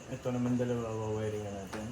Ito naman dalawa, wawiring na natin.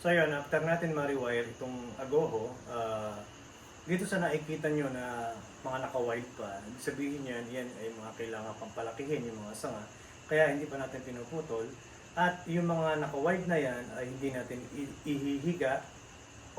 So yun, after natin ma-rewire itong agoho, dito sa nakikita nyo na mga naka-wild pa, sabihin yan, yan ay mga kailangan pang palakihin, yung mga sanga, kaya hindi pa natin pinuputol. At yung mga naka-wild na yan ay hindi natin ihihiga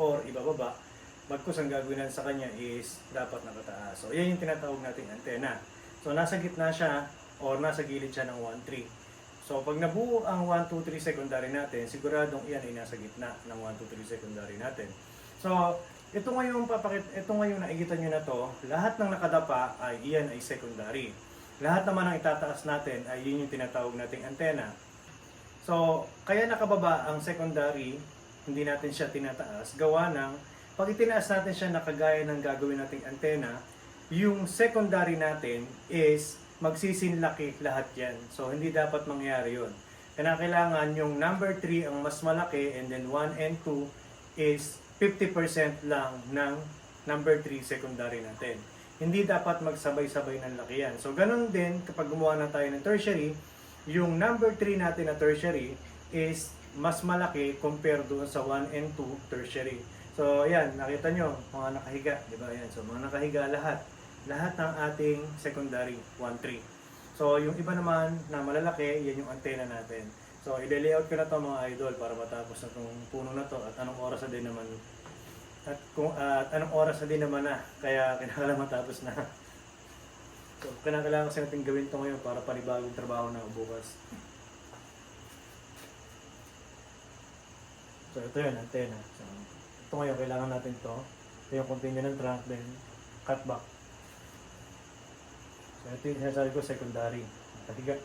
or ibababa, bagkus ang gagawin natin sa kanya is dapat nakataas. So yan yung tinatawag nating antena. So nasa gitna siya or nasa gilid siya ng 1-3. So pag nabuo ang 1, 2, 3 secondary natin, siguradong iyan ay nasa gitna ng 1, 2, 3 secondary natin. So ito ngayong nakikita nyo na to, lahat ng nakadapa ay iyan ay secondary. Lahat naman ang itataas natin ay yun yung tinatawag nating antena. So kaya nakababa ang secondary, hindi natin siya tinataas, gawa ng pag itinaas natin siya nakagaya ng gagawin nating antena, yung secondary natin is magsisinlaki lahat yan. So, hindi dapat mangyari yun. Kailangan yung number 3 ang mas malaki and then 1 and 2 is 50% lang ng number 3 secondary natin. Hindi dapat magsabay-sabay ng laki yan. So, ganun din kapag gumawa na tayo ng tertiary, yung number 3 natin na tertiary is mas malaki compare doon sa 1 and 2 tertiary. So, ayan, nakita nyo, mga nakahiga, di ba? Ayan, so, mga nakahiga lahat ng ating secondary 1-3. So yung iba naman na malalaki, yan yung antena natin. So i-layout ko na to mga idol para matapos na itong puno na to at anong oras na din naman anong oras na din naman na kaya kinakailangan matapos na. So, kailangan kasi natin gawin ito ngayon para panibagong trabaho na bukas. So, ito yun, antena. So, ito ngayon, kailangan natin to. Ito yung continue ng trunk, then cut back. So, ito yung sinasabi ko, secondary. Katiga.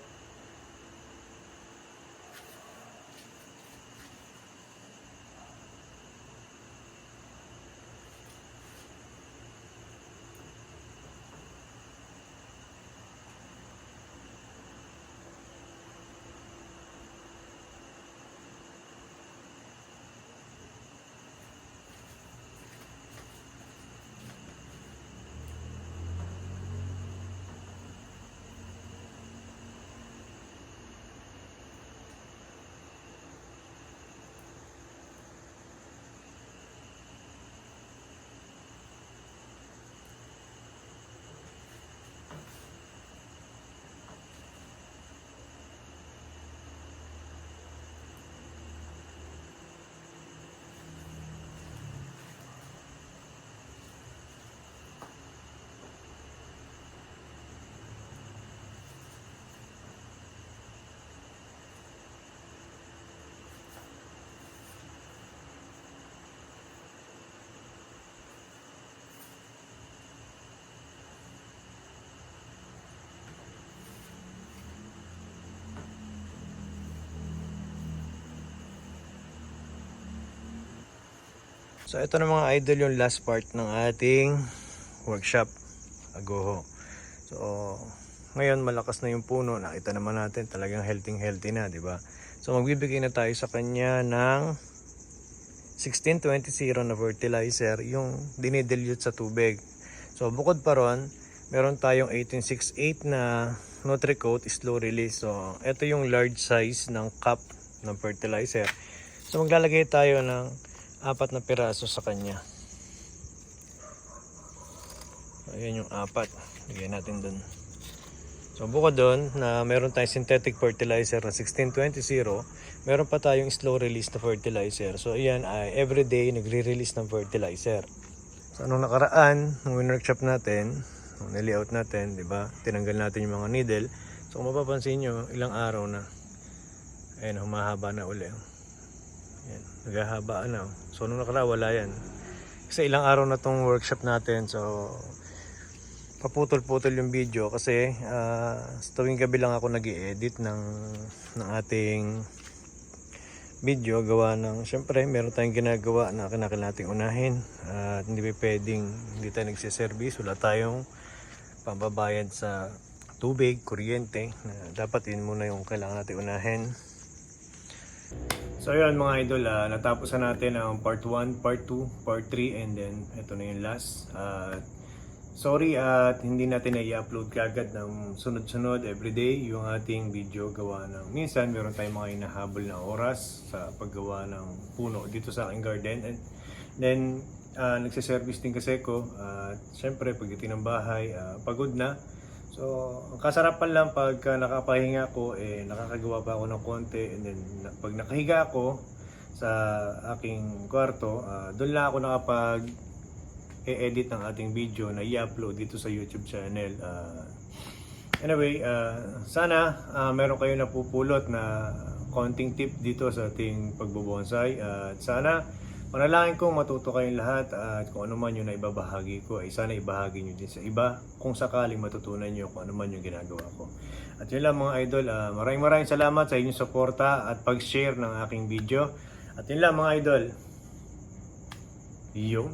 So ito na mga idol yung last part ng ating workshop agoho. So ngayon malakas na yung puno, nakita naman natin talagang healthy na, di ba? So magbibigay na tayo sa kanya ng 16-20-0 na fertilizer, yung dinidilute sa tubig. So bukod pa ron, meron tayong 1868 na Nutricoat slow release. So ito yung large size ng cup ng fertilizer. So maglalagay tayo ng 4 na piraso sa kanya. Ayan yung 4. Lagyan natin dun. So bukod doon na meron tayong synthetic fertilizer na 16-20-0, meron pa tayong slow release na fertilizer. So ayan ay everyday nagre-release ng fertilizer. So anong nakaraan, nung workshop natin, nung nilayout natin, di ba? Tinanggal natin yung mga needle. So kung mapapansin nyo, ilang araw na. Ayan, humahaba na uli. Ayan, naghahaba na. So nung nakaraan wala yan. Kasi ilang araw na tong workshop natin. So paputol-putol yung video kasi sa tuwing gabi lang ako nag-i-edit ng ating video, gawa ng syempre meron tayong ginagawa na kinakailangan nating unahin at hindi pwedeng hindi tayo nagsiservice, wala tayong pambabayad sa tubig, kuryente, na dapat yun muna yung kailangan natin unahin. So yun mga idol, natapos na natin ang part 1, part 2, part 3 and then ito na yung last. Sorry at hindi natin na-i-upload kagad ng sunod-sunod everyday yung ating video, gawa ng minsan meron tayong mga hinahabol na oras sa paggawa ng puno dito sa aking garden. And then nagsiservice din kasi ko at syempre pagdating ng bahay pagod na. So ang kasarapan lang pag nakapahinga ko nakakagawa pa ako ng konti, and then pag nakahiga ako sa aking kwarto doon lang ako nakapag edit ng ating video na i-upload dito sa YouTube channel. Anyway, sana meron kayo napupulot na konting tip dito sa ating pagbobonsai. At sana manalangin kong matuto kayong lahat at kung ano man yung naibabahagi ko ay sana ibahagi nyo din sa iba kung sakaling matutunan nyo kung ano man yung ginagawa ko. At yun lang mga idol, maraming salamat sa inyong suporta at pag-share ng aking video. At yun lang mga idol, yun.